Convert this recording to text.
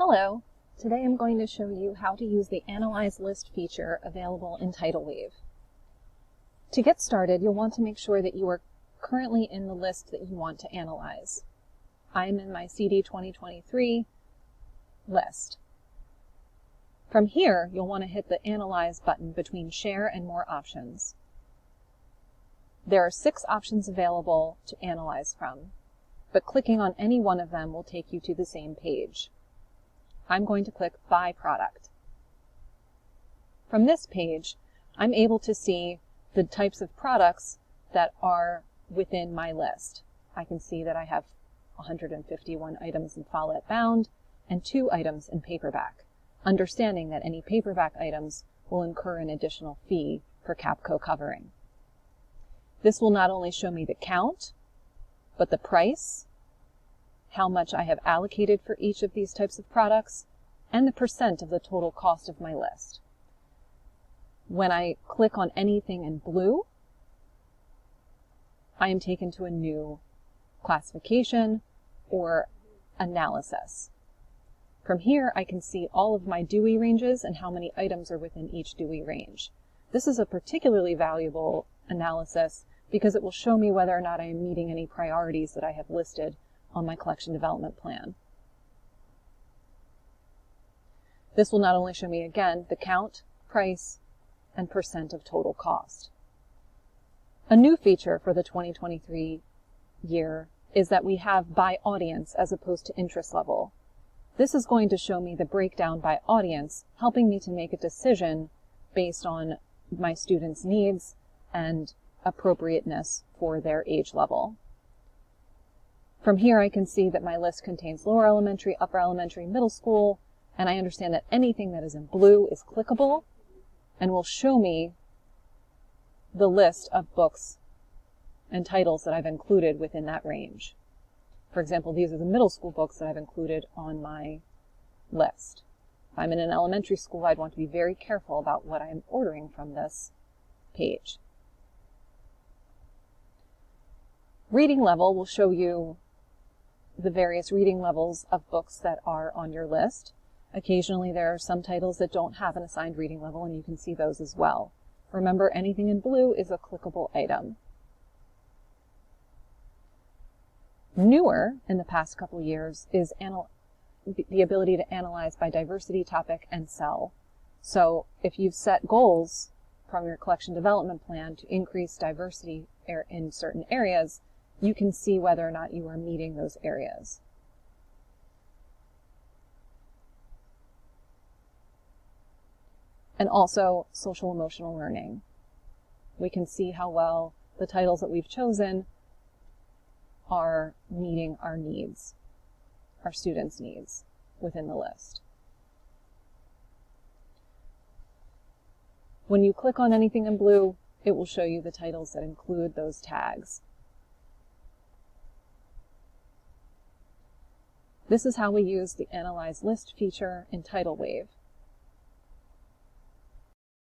Hello! Today I'm going to show you how to use the Analyze List feature available in Titlewave. To get started, you'll want to make sure that you are currently in the list that you want to analyze. I'm in my CD 2023 list. From here, you'll want to hit the Analyze button between Share and More Options. There are 6 options available to analyze from, but clicking on any one of them will take you to the same page. I'm going to click By Product. From this page, I'm able to see the types of products that are within my list. I can see that I have 151 items in Follett bound and 2 items in paperback, understanding that any paperback items will incur an additional fee for Capco covering. This will not only show me the count, but the price, how much I have allocated for each of these types of products, and the percent of the total cost of my list. When I click on anything in blue, I am taken to a new classification or analysis. From here, I can see all of my Dewey ranges and how many items are within each Dewey range. This is a particularly valuable analysis because it will show me whether or not I am meeting any priorities that I have listed on my collection development plan. This will not only show me, again, the count, price, and percent of total cost. A new feature for the 2023 year is that we have by audience as opposed to interest level. This is going to show me the breakdown by audience, helping me to make a decision based on my students' needs and appropriateness for their age level. From here, I can see that my list contains lower elementary, upper elementary, middle school, and I understand that anything that is in blue is clickable and will show me the list of books and titles that I've included within that range. For example, these are the middle school books that I've included on my list. If I'm in an elementary school, I'd want to be very careful about what I'm ordering from this page. Reading level will show you the various reading levels of books that are on your list. Occasionally there are some titles that don't have an assigned reading level, and you can see those as well. Remember, anything in blue is a clickable item. Newer in the past couple years is the ability to analyze by diversity, topic, and cell. So if you've set goals from your collection development plan to increase diversity in certain areas, you can see whether or not you are meeting those areas. And also social emotional learning. We can see how well the titles that we've chosen are meeting our needs, our students' needs within the list. When you click on anything in blue, it will show you the titles that include those tags. This is how we use the Analyze List feature in Titlewave.